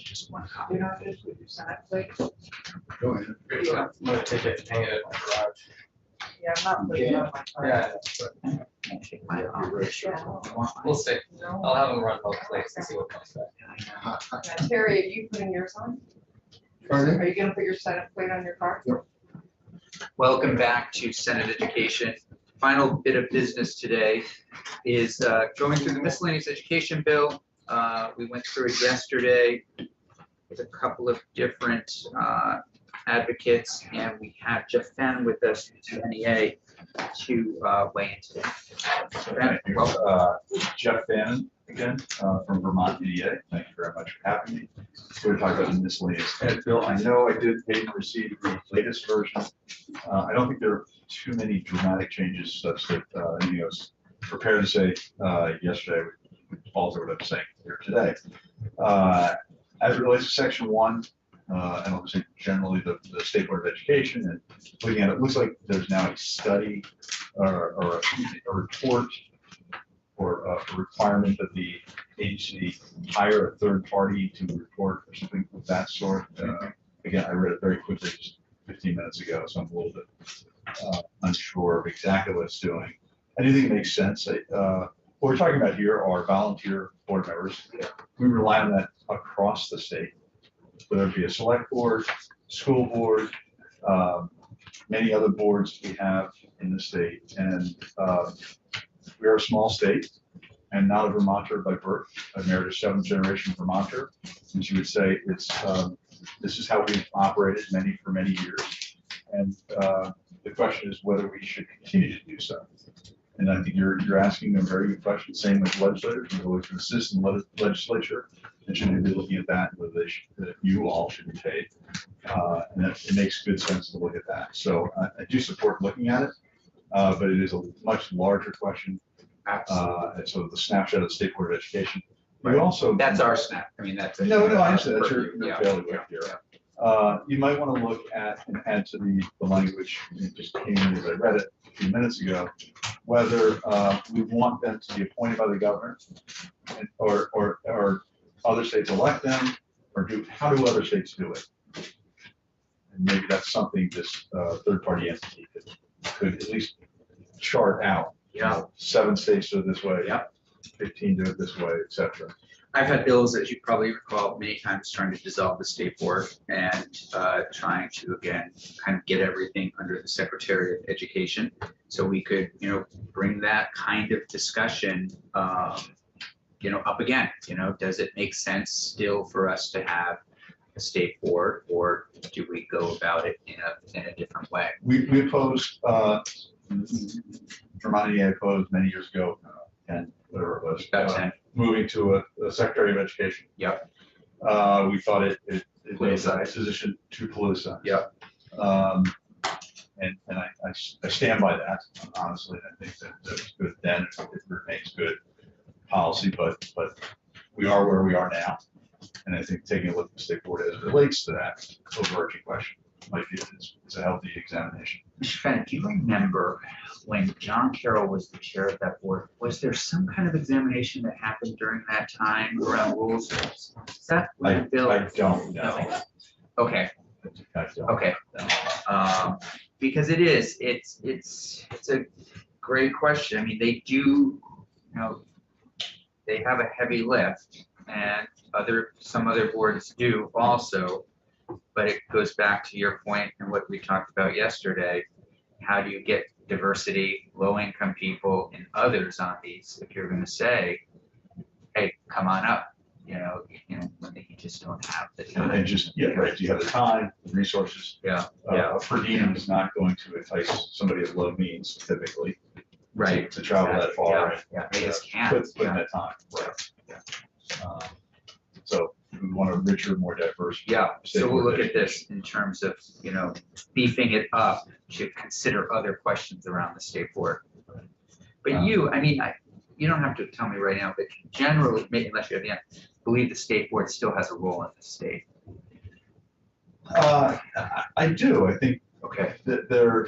just one copy. You're not finished with your Senate plate? Go ahead. I'm gonna take it and hang it at my garage. Yeah, I'm not putting it on my car. Yeah, Take my We'll see. No. I'll have them run both plates and see what comes back. Yeah, Terry, are you putting yours on? Pardon? Are you gonna put your Senate plate on your car? Welcome back to Senate Education. Final bit of business today is going through the miscellaneous education bill. We went through it yesterday with a couple of different advocates, and we have Jeff Fenn with us, to NEA, to weigh in today. So, Ben, welcome. Jeff Fannin again, from Vermont EDA. Thank you very much for having me. We're talking about the miscellaneous ed bill. I know I did pay and receive the latest version. I don't think there are too many dramatic changes such that anything I was prepared to say yesterday would alter what I'm saying here today. As it relates to section 1, and obviously generally the State Board of Education, and looking at it, looks like there's now a study or a report or a requirement that the agency hire a third party to report or something of that sort. Again, I read it very quickly just 15 minutes ago, so I'm a little bit unsure of exactly what it's doing. I do think it makes sense. What we're talking about here are volunteer board members. We rely on that across the state, whether it be a select board, school board, many other boards we have in the state. And we are a small state and not a Vermonter by birth. I married a 7th generation Vermonter, and she would say it's this is how we've operated for many years. And the question is whether we should continue to do so. And I think you're asking a very good question. Same with legislators, whether we should assist in the legislature, and should we be looking at that, whether they should, that you all should be paid. And it makes good sense to look at that. So I do support looking at it, but it is a much larger question. And so the snapshot of the State Board of Education. We also that's our snap. I mean, that's no, I understand. That's your yeah. bailiwick here. You might want to look at and add to the language. It just came in as I read it a few minutes ago. Whether we want them to be appointed by the governor, or other states elect them, or how do other states do it? And maybe that's something this third-party entity could at least chart out. Yeah. 7 states do it this way. Yeah. 15 do it this way, etc. I've had bills, as you probably recall, many times trying to dissolve the state board and trying to, again, kind of get everything under the Secretary of Education. So we could, bring that kind of discussion, up again. Does it make sense still for us to have a state board, or do we go about it in a different way? We opposed, Vermont EA opposed many years ago, and whatever it was. About 10. Moving to a Secretary of Education. Yep. We thought it made that position too politicized. Yep. And I stand by that, honestly. I think that was good then. It remains good policy, but we are where we are now. And I think taking a look at the state board as it relates to that overarching question might be it's a healthy examination. Mr. Fenn, do you remember when John Carroll was the chair of that board, was there some kind of examination that happened during that time around rules? Is that I Bill? don't know. No. Okay. I don't Okay. know. Because it's a great question. I mean, they do, they have a heavy lift, and some other boards do also. But it goes back to your point and what we talked about yesterday. How do you get diversity, low-income people, and others on these? If you're going to say, "Hey, come on up," when they just don't have the time. And just right. Do you have the time, the resources? Yeah. Per diem is not going to entice somebody of low means typically. Right. To travel that far. Yeah. They just can't. Put in that time. Right. Yeah. So we want a richer, more diverse. Yeah, so we'll look at education. this in terms of, beefing it up to consider other questions around the state board. But you don't have to tell me right now, but generally, maybe unless you have the answer, believe the state board still has a role in the state. I do. I think Okay. that they're.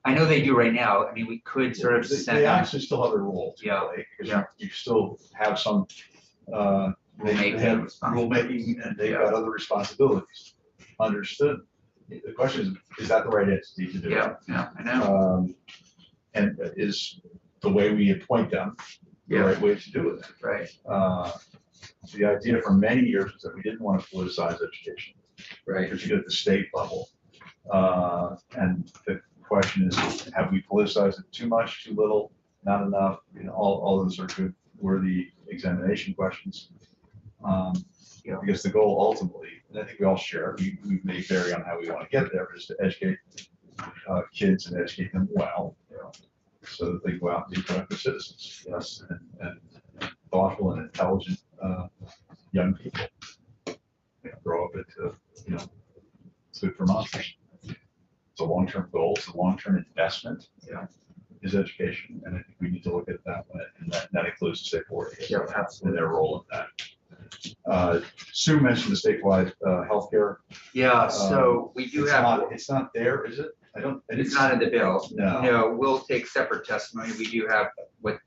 I know they do right now. I mean, we could sort of send They them. actually still have a role. To Yeah, play, because yeah. you still have some They Rulemaking have responsibilities. rulemaking and they've got other responsibilities. Understood. The question is that the right entity to do it? Yeah, I know, And is the way we appoint them the Yeah. right way to do it? right, The idea for many years was that we didn't want to politicize education, right. particularly at the state level. And the question is, have we politicized it too much, too little, not enough? You know, all those are good, worthy examination questions. Yeah. Because the goal ultimately, and I think we all share, we may vary on how we want to get there, is to educate kids and educate them well, you know, so that they go out and be productive citizens, yes, and thoughtful and intelligent young people. You know, grow up into, you know, good Vermonters. It's a long-term goal, it's a long-term investment. Yeah. Is education, and I think we need to look at it that way, and that includes the state board. Yeah, And absolutely. their role in that. Sue mentioned the statewide healthcare. Yeah, so we do have, It's not there, is it? I don't. it's not in the bill. No. No, we'll take separate testimony. We do have what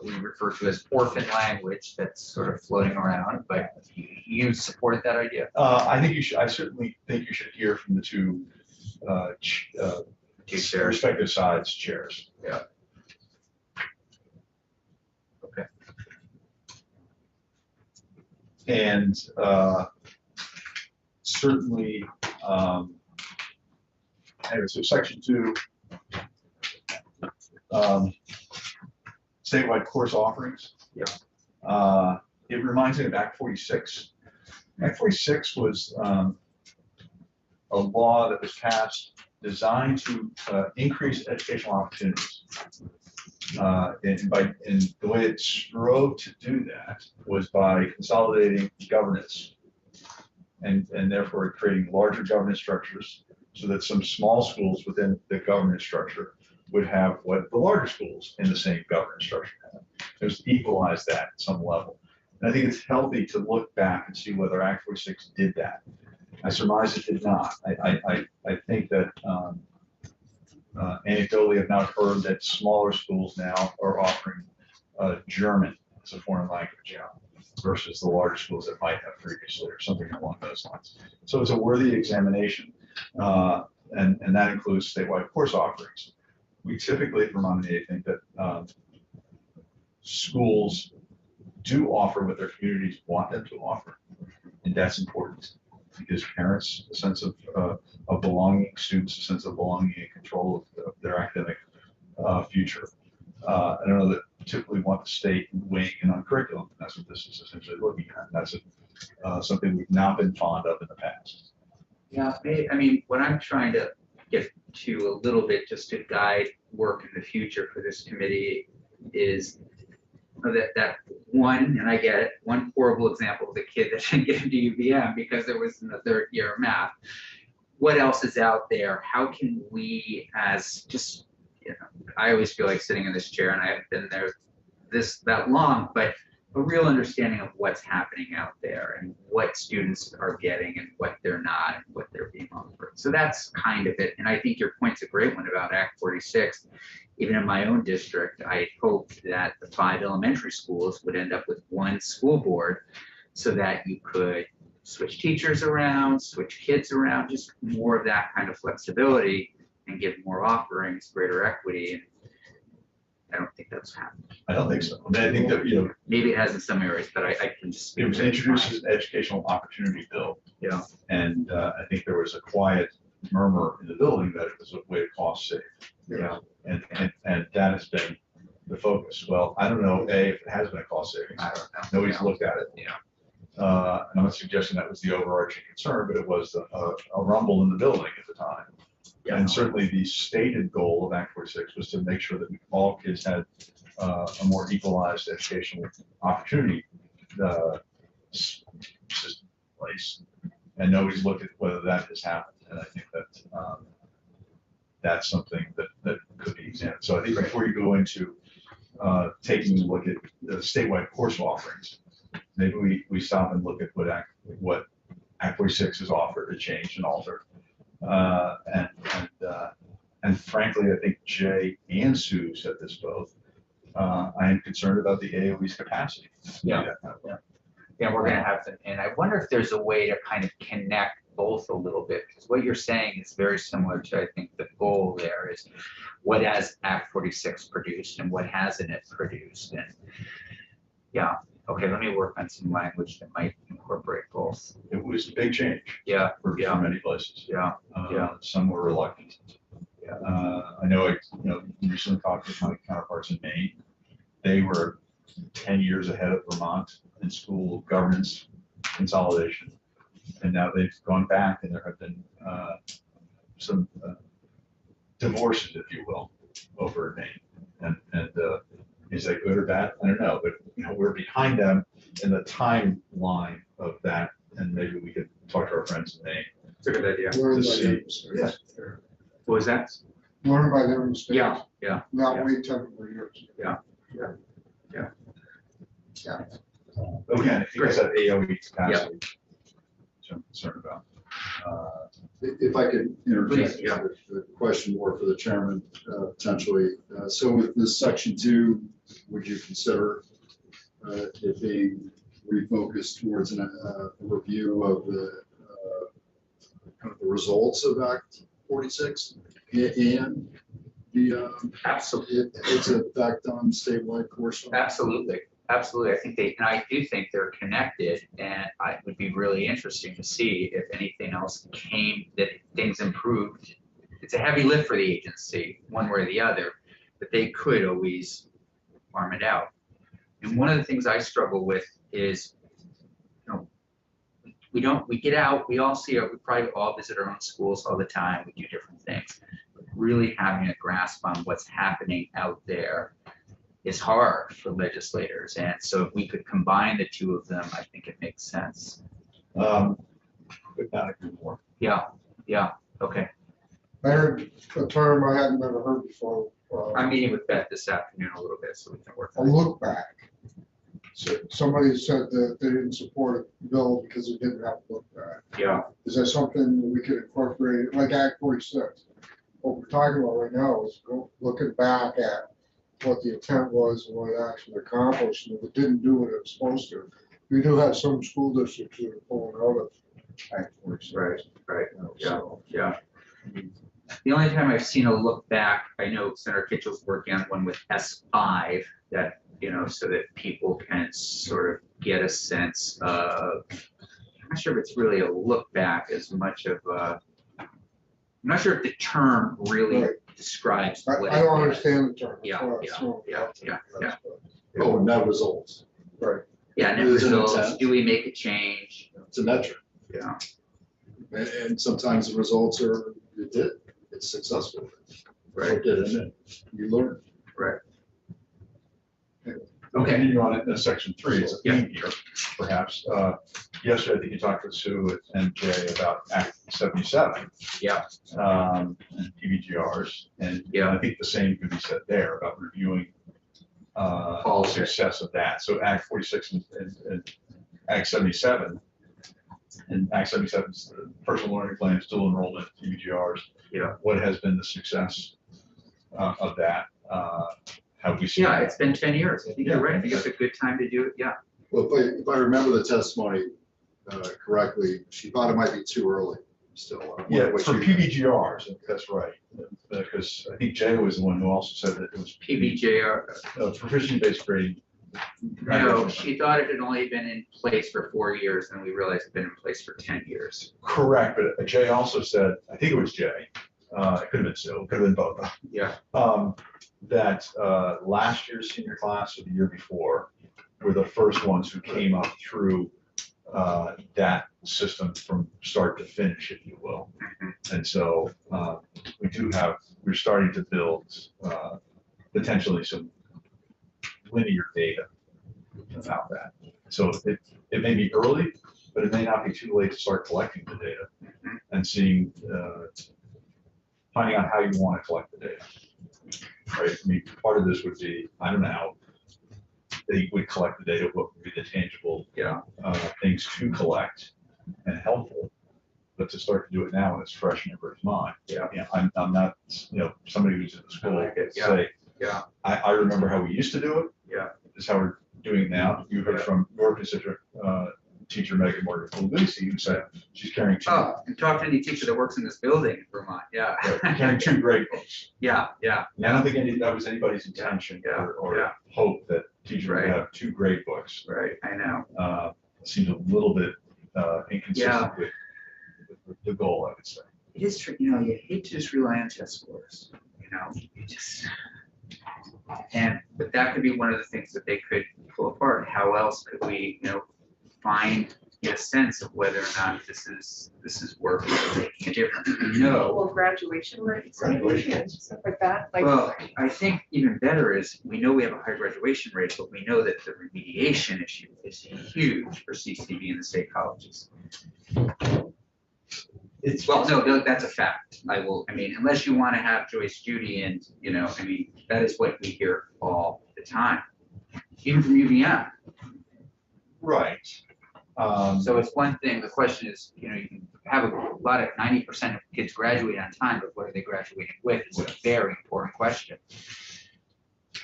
we refer to as orphan language that's sort of floating around, but you support that idea? I think you should, I certainly think you should hear from the two Two chairs. respective sides chairs. Yeah. Okay. And certainly, anyway, so section 2, statewide course offerings. Yeah. It reminds me of Act 46. Act 46 was a law that was passed designed to increase educational opportunities. And the way it strove to do that was by consolidating governance and therefore creating larger governance structures so that some small schools within the governance structure would have what the larger schools in the same governance structure have. It was to equalize that at some level. And I think it's healthy to look back and see whether Act 46 did that. I surmise it did not. I think that anecdotally I've not heard that smaller schools now are offering German as a foreign language versus the larger schools that might have previously or something along those lines. So it's a worthy examination, and that includes statewide course offerings. We typically at Vermont EA think that schools do offer what their communities want them to offer, and that's important. It gives parents a sense of belonging, students a sense of belonging and control of their academic future. I don't know that typically want the state weighing in on curriculum. That's what this is essentially looking at. That's something we've not been fond of in the past. Yeah, I mean, what I'm trying to get to a little bit just to guide work in the future for this committee is that one, and I get it, one horrible example of a kid that didn't get into UVM because it was in the third year of math. What else is out there? How can we, as just, you know, I always feel like sitting in this chair, and I haven't been there that long, but a real understanding of what's happening out there and what students are getting and what they're not and what they're being offered. So that's kind of it. And I think your point's a great one about Act 46. Even in my own district, I hoped that the 5 elementary schools would end up with one school board so that you could switch teachers around, switch kids around, just more of that kind of flexibility and give more offerings, greater equity. And I don't think that's happened. I don't think so. I mean, I think that, you know, Maybe it has in some areas, but I can just. it was introduced as an educational opportunity bill. Yeah. And I think there was a quiet murmur in the building that it was a way to cost save. Yeah. And that has been the focus. Well, I don't know, A, if it has been a cost savings. I don't know. Nobody's looked at it. Yeah. And I'm not suggesting that was the overarching concern, but it was a rumble in the building at the time. Yeah. And certainly the stated goal of Act 46 was to make sure that all kids had a more equalized educational opportunity system in place. And nobody's looked at whether that has happened. And I think that that's something that could be examined. So I think before you go into taking a look at the statewide course offerings, maybe we stop and look at what Act 46 has offered to change and alter. And frankly, I think Jay and Sue said this both. I am concerned about the AOE's capacity. To do Yeah. that kind of work. Yeah, we're gonna have to, and I wonder if there's a way to kind of connect both a little bit, because what you're saying is very similar to, I think, the goal there is what has Act 46 produced and what hasn't it produced, and yeah, okay, let me work on some language that might incorporate both. It was a big change Yeah, for many places. yeah, yeah. Some were reluctant. Yeah. I know, recently talked with my counterparts in Maine. They were 10 years ahead of Vermont in school governance consolidation. And now they've gone back and there have been some divorces, if you will, over in Maine. And is that good or bad? I don't know, but we're behind them in the timeline of that. And maybe we could talk to our friends in Maine. It's a good idea. Learn To by see. their mistakes. What was that? Learn by their mistakes. Yeah, yeah, Not yeah. wait 10 more years. But again, if you guys have AOE capacity, Yeah. which I'm concerned about. If I could interject, Please, yeah. a question more for the chairman, potentially. So with this section 2, would you consider it being refocused towards a review of the kind of the results of Act 46 and the Absolutely. its effect on statewide course? Absolutely, absolutely. I think and I do think they're connected, and it would be really interesting to see if anything else came, that things improved. It's a heavy lift for the agency, one way or the other, but they could always farm it out. And one of the things I struggle with is, we get out, we all see it, we probably all visit our own schools all the time, we do different things. But really having a grasp on what's happening out there is hard for legislators. And so if we could combine the two of them, I think it makes sense. Could not agree more. Yeah, yeah, okay. I heard a term I hadn't ever heard before. I'm meeting with Beth this afternoon a little bit, so we can work A on it. look back. So somebody said that they didn't support a bill because it didn't have a look back. Yeah, Is that something that we could incorporate, like Act 46? What we're talking about right now is looking back at what the intent was and what it actually accomplished, and if it didn't do what it was supposed to. We do have some school districts that are pulling out of Act 46. right, right, yeah, So, yeah. The only time I've seen a look back, I know Senator Kitchell's working on one with S5 that, so that people can sort of get a sense of, I'm not sure if it's really a look back as much of a, I'm not sure if the term really Right. describes I what I it don't is. understand the term. Yeah, That's why I yeah, threw it yeah, out yeah, there. Oh, net results. Right. Yeah, net There's an results, intent. do we make a change? It's a metric. Yeah, And sometimes the results are, it's successful. right, Look at it and you learn. right. Okay, continue on in section 3, it's a Yeah. theme here, perhaps. Yesterday, I think you talked with Sue and Jay about Act 77. Yeah. And PBGRs, and Yeah. I think the same could be said there about reviewing the Policy. success of that. So Act 46 and Act 77. And Act 77 is the personal learning plan, dual enrollment, PBGRs. Yeah. What has been the success of that? Have we seen? Yeah, it's been 10 years. I think you're right. I think it's a good time to do it. Yeah. Well, if I remember the testimony correctly, she thought it might be too early still. I don't know Yeah, what for you- PBGRs, that's right. Because I think Jay was the one who also said that it was PBJR, proficiency-based grading. no, she thought it had only been in place for 4 years, and we realized it'd been in place for 10 years. Correct, but Jay also said, I think it was Jay, it could have been Sue, it could have been both. Yeah. That last year's senior class or the year before were the first ones who came up through that system from start to finish, if you will. And so we're starting to build potentially some linear data about that. So it may be early, but it may not be too late to start collecting the data and seeing, finding out how you want to collect the data. Right? I mean, part of this would be, I don't know how they would collect the data, what would be the tangible things to collect and helpful, but to start to do it now when it's fresh in everybody's mind. Yeah. I'm not, somebody who's in the school I like it, yeah. say, Yeah. I remember how we used to do it. Yeah. This is how we're doing now. You heard from your constituent, teacher Megan Morgan Lucy, who said she's carrying two, Oh, and talk to any teacher that works in this building in Vermont, yeah. carrying two grade books. Yeah, yeah, And I don't think that was anybody's intention Yeah, or yeah. hope that teachers would Right. have two grade books. right, I know. Seems a little bit inconsistent with the goal, I would say. It is true, you know, you hate to just rely on test scores, you know, you just. But that could be one of the things that they could pull apart. How else could we, you know, get a sense of whether or not this is working or making a difference? We know. Well, graduation rates, maybe, Graduation. and stuff like that, like. Well, I think even better is, we know we have a high graduation rate, but we know that the remediation issue is huge for CCV in the state colleges. Well, no, that's a fact. I mean, unless you want to have Joyce Judy and, you know, I mean, that is what we hear all the time, even from UVM. Right. So it's one thing, the question is, you know, you can have a lot of 90% of kids graduate on time, but what are they graduating with is a very important question.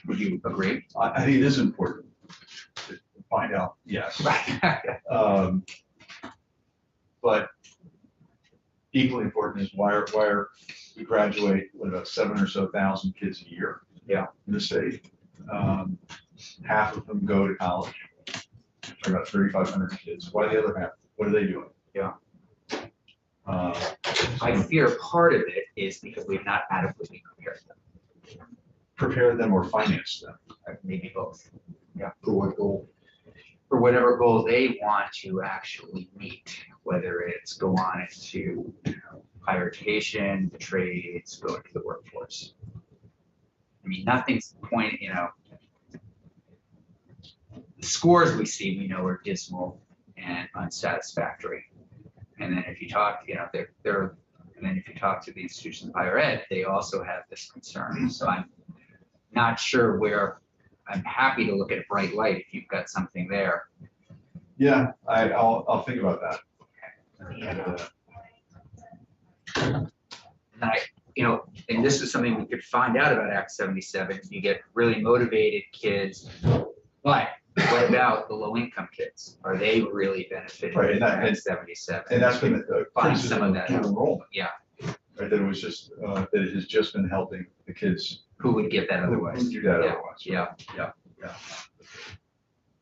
Would you agree? I think it is important to find out, yes. Right. But equally important is why we graduate with about 7,000 or so kids a year. Yeah. In the state. Half of them go to college. For about 3,500 kids. Why the other half? What are they doing? Yeah. I I fear part of it is because we've not adequately prepared them, prepare them or finance them. maybe both, For what goal? for whatever goal they want to actually meet, whether it's go on into, you know, higher education, the trades, go into the workforce. I mean, nothing's point, you know, the scores we see, we know are dismal and unsatisfactory. And then if you talk, you know, and then if you talk to the institutions of higher ed, they also have this concern. So I'm not sure where, I'm happy to look at a bright light if you've got something there. Yeah, I'll think about that. And you know, and this is something we could find out about Act 77. You get really motivated kids, but what about the low income kids? Are they really benefiting Right, from and that- Act and 77? And that's been the Find some criticism of of that. dual enrollment. Yeah. Right, that it was just, that it has just been helping the kids. Who would get that who otherwise? do that Yeah, otherwise. yeah.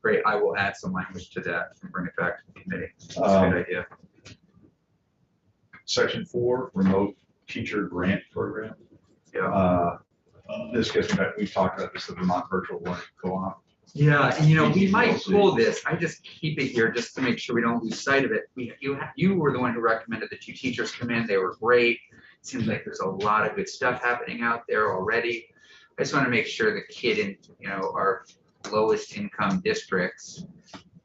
Great, I will add some language to that and bring it back to the committee. That's a good idea. Section 4, remote teacher grant program. Yeah. This gets me back, we've talked about this, the Vermont Virtual Learning Co-op. Yeah, and you know, we might VTPLC. pull this, I just keep it here just to make sure we don't lose sight of it. You were the one who recommended the 2 teachers come in, they were great. Seems like there's a lot of good stuff happening out there already. I just want to make sure the kid in, you know, our lowest income districts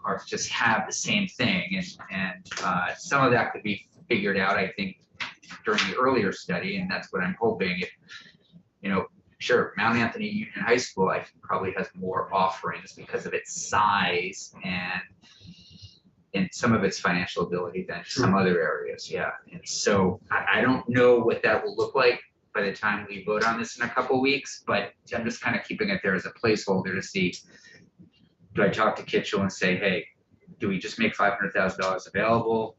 are just have the same thing, and some of that could be figured out, I think, during the earlier study, and that's what I'm hoping. If, you know, sure, Mount Anthony Union High School, I think, probably has more offerings because of its size and some of its financial ability than some other areas, yeah. And so I don't know what that will look like by the time we vote on this in a couple weeks, but I'm just kind of keeping it there as a placeholder to see, do I talk to Kitchell and say, hey, do we just make $500,000 available,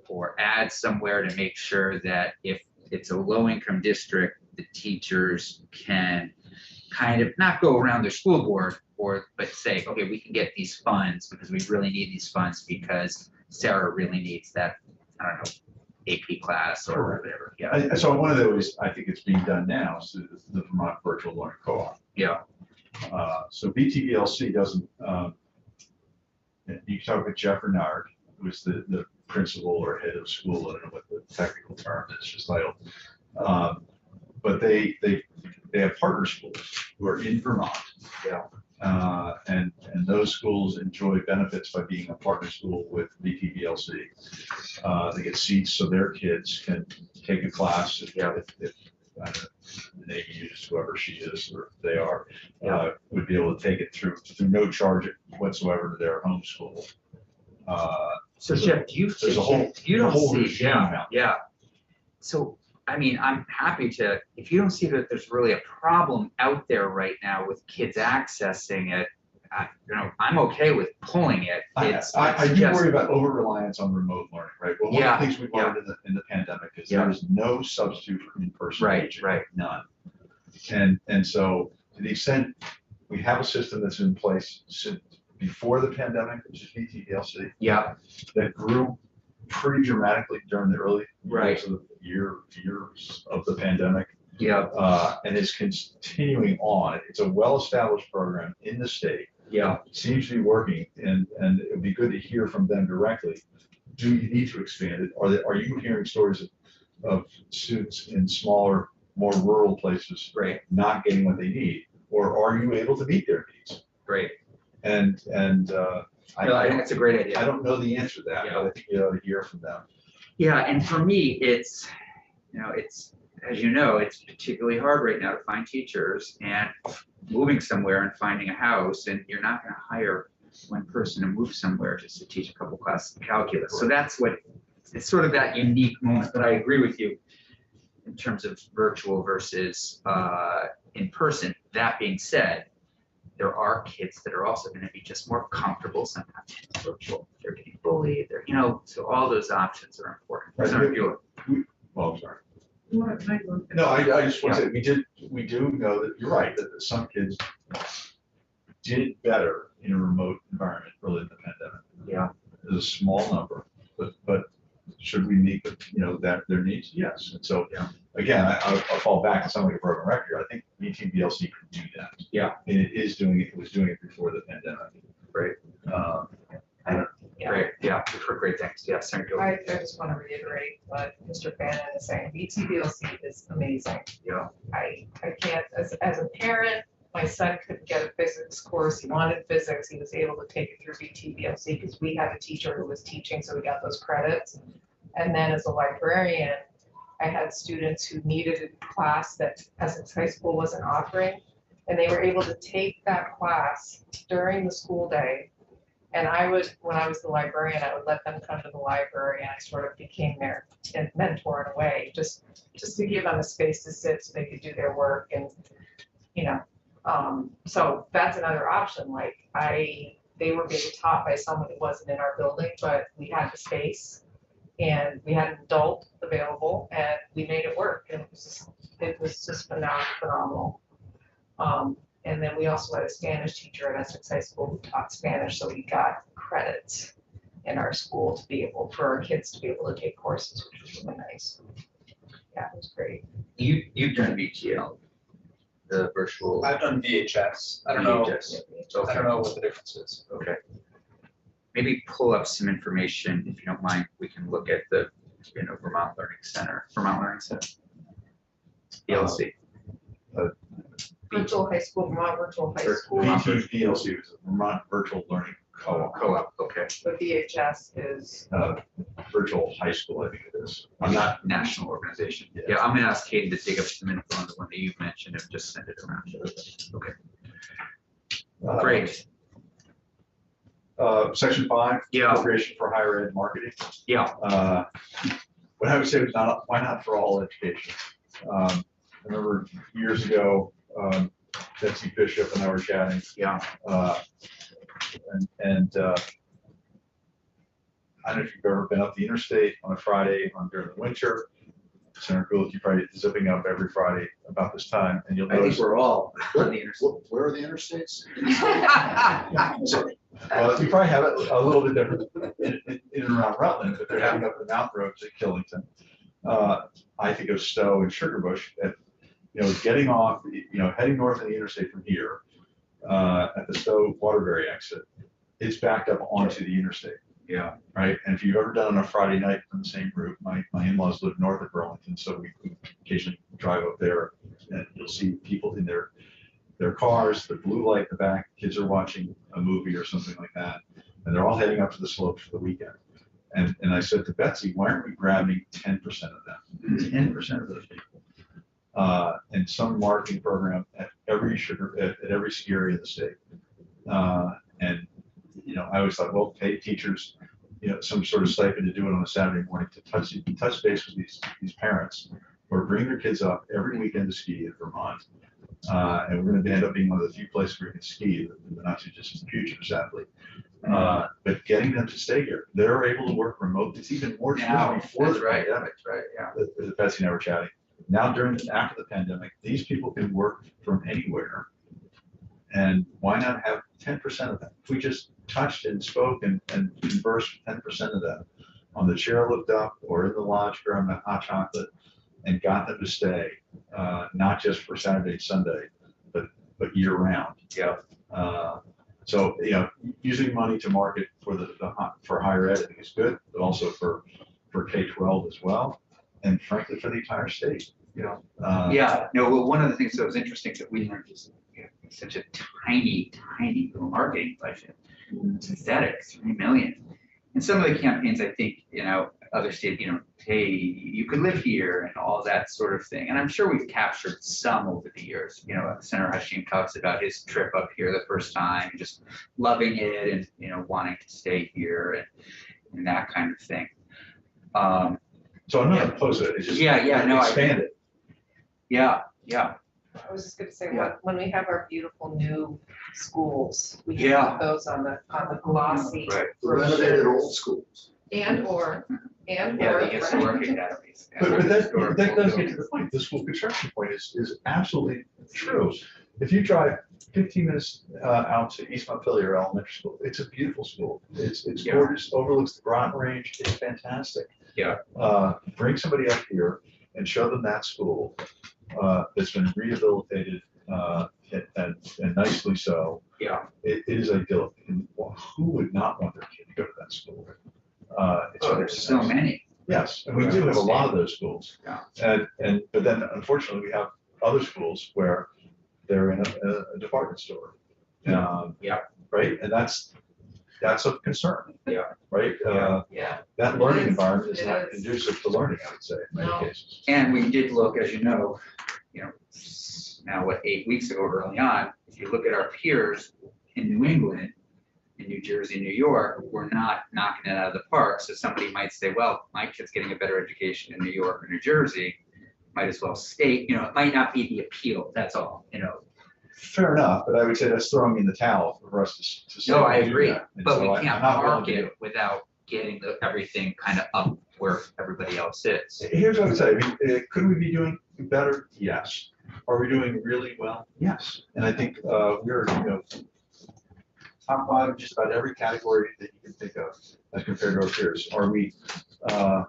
or add somewhere to make sure that if it's a low income district, the teachers can kind of not go around their school board, but say, okay, we can get these funds because we really need these funds because Sarah really needs that, I don't know, AP class or whatever. Yeah. So one of the ways I think it's being done now is the Vermont Virtual Learning Co-op. Yeah. So VTPLC doesn't, you can talk with Jeff Renard, who's the principal or head of school, I don't know what the technical term is, just titled. But they have partner schools who are in Vermont. Yeah. And those schools enjoy benefits by being a partner school with VTPLC. They get seats so their kids can take a class if I don't know, the Navy uses whoever she is or they are, would be able to take it through no charge whatsoever to their home school. So Jeff, do you There's a think, whole- you don't whole see, regime out yeah. So, I mean, I'm happy to, if you don't see that there's really a problem out there right now with kids accessing it, I'm okay with pulling it. I It's do just- worry about over-reliance on remote learning, right? Well, one Yeah, of the things we've learned in the pandemic is Yeah. there is no substitute for in-person Right, teaching. right. None. And so to the extent we have a system that's in place since before the pandemic, which is BTDLC, Yeah, that grew pretty dramatically during the early Right. years of the pandemic, yeah, and is continuing on. It's a well-established program in the state. yeah. It seems to be working, and it would be good to hear from them directly. Do you need to expand it? Are you hearing stories of students in smaller, more rural places Great, not getting what they need? Or are you able to meet their needs? great. And I think it's a great idea. I don't know the answer to that, Yeah. but I think you ought to hear from them. Yeah, and for me, it's, it's, as you know, it's particularly hard right now to find teachers and moving somewhere and finding a house, and you're not gonna hire one person to move somewhere just to teach a couple classes of calculus. So that's what, it's sort of that unique moment, but I agree with you in terms of virtual versus in person. That being said, there are kids that are also gonna be just more comfortable sometimes in virtual. They're getting bullied, so all those options are important. Right. Sorry, Bueller. Well, I'm sorry. No. No, I just want to say, we do know that you're right, that some kids did better in a remote environment early in the pandemic. Yeah. There's a small number, but should we meet, that their needs? Yes. And so, Yeah. again, I'll fall back to something like a broken record. I think BTBLC could do that. Yeah. And it was doing it before the pandemic. Great. Great, yeah, we've heard great things. Yeah, Senator Gilbert. I just want to reiterate what Mr. Bannon is saying. BTDLC is amazing. Yeah. I can't, as a parent, my son couldn't get a physics course. He wanted physics. He was able to take it through BTDLC because we had a teacher who was teaching, so we got those credits. And then as a librarian, I had students who needed a class that Essex High School wasn't offering, and they were able to take that class during the school day. And when I was the librarian, I would let them come to the library, and I sort of became their mentor in a way, just to give them a space to sit so they could do their work. And, so that's another option. Like they were being taught by someone who wasn't in our building, but we had the space and we had an adult available and we made it work. And it was just phenomenal. And then we also had a Spanish teacher at Essex High School who taught Spanish, so we got credits in our school for our kids to be able to take courses, which was really nice. Yeah, it was great. You've done VTL, the virtual. I've done VHS. I don't know VHS. what the difference is. Okay. Maybe pull up some information, if you don't mind. We can look at the, Vermont Learning Center, VLC. Virtual high school, Vermont Virtual High School, VTBLC is Vermont Virtual Learning Co-op, okay. but VHS is, Virtual High School, I think it is. I'm not, National organization. Yeah. Yeah, I'm gonna ask Katie to dig up some info on the one that you've mentioned and just send it around. Okay, great. Section 5. Yeah. Appropriation for higher ed marketing. Yeah, What I would say was why not for all education? I remember years ago, Betsy Bishop and I were chatting, yeah, and I don't know if you've ever been up the interstate on a Friday during the winter. Senator Gould, you probably zipping up every Friday about this time, and you'll I think notice. we're all on the interstate. Where are the interstates? Well, you probably have it a little bit different in and around Rutland, but they're heading up the mountain roads at Killington. I think of Stowe and Sugarbush at, getting off, heading north on the interstate from here, at the Stowe Waterbury exit, it's backed up onto the interstate. yeah, Right, and if you've ever done it on a Friday night on the same route, my in-laws live north of Burlington, so we occasionally drive up there, and you'll see people in their cars, the blue light in the back, kids are watching a movie or something like that, and they're all heading up to the slopes for the weekend. And I said to Betsy, why aren't we grabbing 10% of them? 10% of those people. And some marketing program at every ski area in the state. And I always thought, well, pay teachers, some sort of stipend to do it on a Saturday morning to touch base with these parents who are bringing their kids up every weekend to ski in Vermont. And we're gonna end up being one of the few places where you can ski in the not too distant future, sadly. But getting them to stay here, they're able to work remote. It's even more true Now, before that's the right, pandemic. that's right, yeah. Betsy and I were chatting. Now after the pandemic, these people can work from anywhere. And why not have 10% of them? If we just touched and spoke and conversed with 10% of them on the chairlift up or in the lodge around the hot chocolate and got them to stay, not just for Saturday, Sunday, but year round. Yeah. So, you know, using money to market for higher ed, I think is good, but also for K-12 as well. And frankly, for the entire state, you know. Yeah, no, well, one of the things that was interesting that we learned is, you know, such a tiny little marketing budget. Synthetic, 3 million. And some of the campaigns, I think, you know, other states, you know, hey, you could live here and all that sort of thing. And I'm sure we've captured some over the years. You know, Senator Hashim talks about his trip up here the first time, just loving it and, you know, wanting to stay here and that kind of thing. So I'm not opposed to it. It's just no, expand it. Yeah. I was just gonna say, Yeah. when we have our beautiful new schools, we Yeah. have those on the glossy. Right. Renovated old schools. And/or. Yeah, the historic academies. Yeah, But historic that does get buildings. to the point. The school construction point is absolutely true. If you drive 15 minutes out to East Montpelier Elementary School, it's a beautiful school. It's Yeah. gorgeous, overlooks the Groton Range. It's fantastic. Yeah. Bring somebody up here and show them that school that's been rehabilitated and nicely so. Yeah. It is ideal. And who would not want their kid to go to that school? It's Oh, there's so many. Yes, and we do have a lot of those schools. Yeah. But then unfortunately, we have other schools where they're in a department store. Yeah. Right, and that's of concern. Yeah. Right, Yeah. that It learning is. environment is It not is. conducive to learning, I would say, in many No. cases. And we did look, as you know, now 8 weeks ago early on, if you look at our peers in New England, in New Jersey, New York, we're not knocking it out of the park. So somebody might say, well, my kid's getting a better education in New York or New Jersey, might as well stay, you know, it might not be the appeal, that's all, you know. Fair enough, but I would say that's throwing in the towel for us to say. No, I do agree, that. And but so we I'm can't not willing to market do it without getting everything kind of up where everybody else is. Here's what I would say, I mean, could we be doing better? Yes. Are we doing really well? Yes. And I think we're, you know, top 5 in just about every category that you can think of as compared to our peers. Are we? Yeah,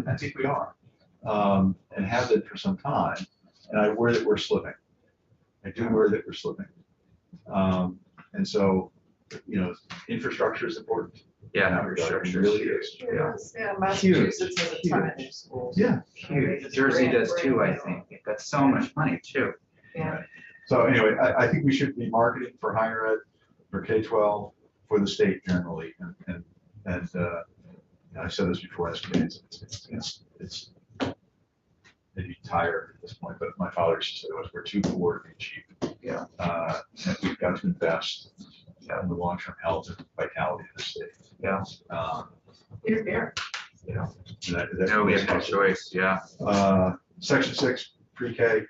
I think we are, and have been for some time. And I worry that we're slipping. I do worry that we're slipping. And so, you know, infrastructure is important. Yeah, in that regard. It infrastructure really is is. Yeah, Massachusetts has a ton of new schools. Yeah. Huge. Jersey does too, I think. They've got so much money too. Yeah. So anyway, I think we should be marketing for higher ed, for K-12, for the state generally, and I said this before, it's maybe tired at this point, but my father used to say was we're too poor to be cheap. Yeah. And we've got to invest in the long-term health and vitality of the state. Yeah. Here. You know, and that No, we have no really is choice, yeah. Section 6, pre-K,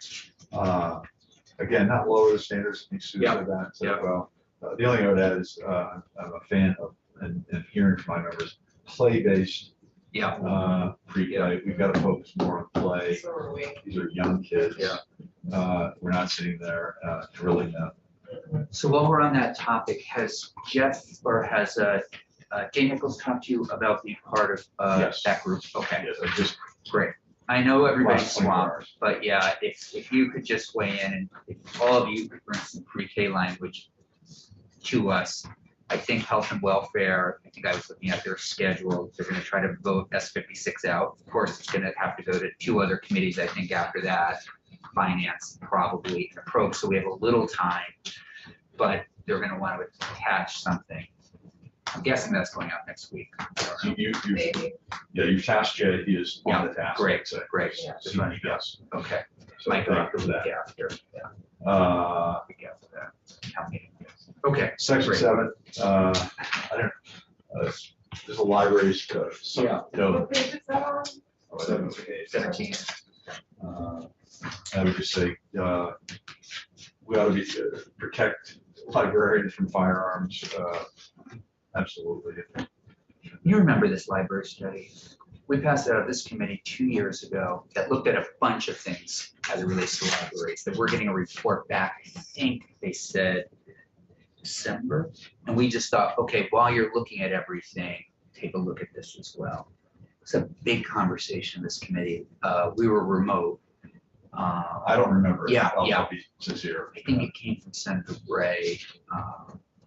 again, not lower the standards, I think Sue Yeah. said that, so, Yeah. well, the only thing I would add is, I'm a fan of, and hearing from my members, play-based, Yeah. pre-K, we've got to focus more on play, So are we. these are young kids. Yeah. We're not sitting there, drilling them. So while we're on that topic, has Jeff or has Jay Nichols talked to you about being part of Yes. that group? Okay, Yes, I just, great. I know everybody's Last 24 swamped, hours. but yeah, if you could just weigh in and if all of you could bring some pre-K language to us. I think health and welfare, I think I was looking at their schedule, they're gonna try to vote S56 out. Of course, it's gonna have to go to 2 other committees, I think, after that. Finance probably approach, so we have a little time, but they're gonna want to attach something. I'm guessing that's going out next week. you, Maybe. yeah, you tasked Jay, he is on the task. Great, so. great. Yeah. Just wanted to Yes. Okay. So Might thank go you out for the that. week after, yeah, Uh, week after that. Town meeting. Okay. Section Great. 7, I don't, there's a libraries, so, Yeah. no, What page is that on? 17. I would just say, we ought to be, protect librarians from firearms, absolutely. You remember this library study? We passed it out of this committee 2 years ago that looked at a bunch of things as it relates to libraries, that we're getting a report back, I think they said December. And we just thought, okay, while you're looking at everything, take a look at this as well. It's a big conversation in this committee. We were remote. I don't remember. it. Yeah, I'll be sincere. I think it came from Senator Bray.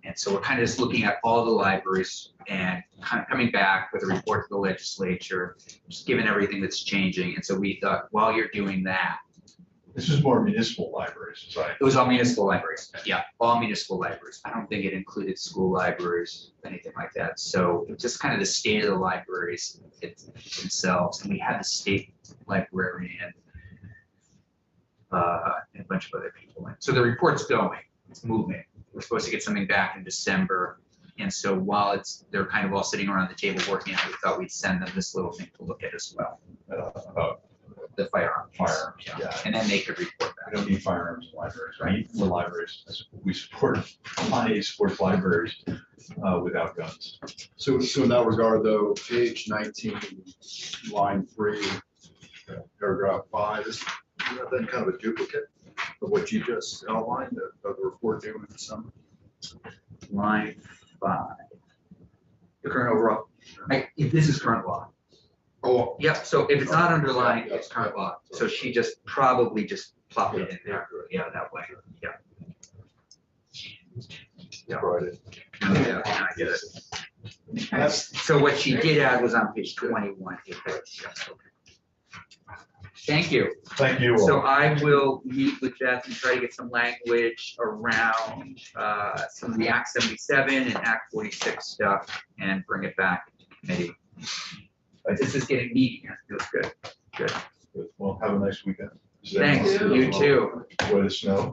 And so we're kind of just looking at all the libraries and kind of coming back with a report to the legislature, just given everything that's changing. And so we thought, while you're doing that, This is more municipal libraries, as I. it was all municipal libraries. Yeah, all municipal libraries. I don't think it included school libraries, anything like that. So just kind of the state of the libraries themselves. And we had the state librarian and a bunch of other people in. So the report's going, it's moving. We're supposed to get something back in December. And so while they're kind of all sitting around the table working on it, we thought we'd send them this little thing to look at as well, About the firearm. firearms, Yeah. yeah. And then they could report We back. don't need firearms in libraries, right? The libraries, we support, money supports libraries without guns. So in that regard, though, page 19, line 3, paragraph 5, is that then kind of a duplicate of what you just outlined, of the report due in December? Line 5. The current overall. This is current law. Oh, Yep, so if it's not underlined, Yeah, it's current law. So she just probably just plopped it in there, yeah, that way, yeah. Yeah. right. Yeah, I get it. So what she did add was on page 21. Thank you. Thank you So all. I will meet with Beth and try to get some language around some of the Act 77 and Act 46 stuff and bring it back to committee. But this is getting meaty, it feels good. Good. Well, have a nice weekend. Thanks, you too. Enjoy the snow.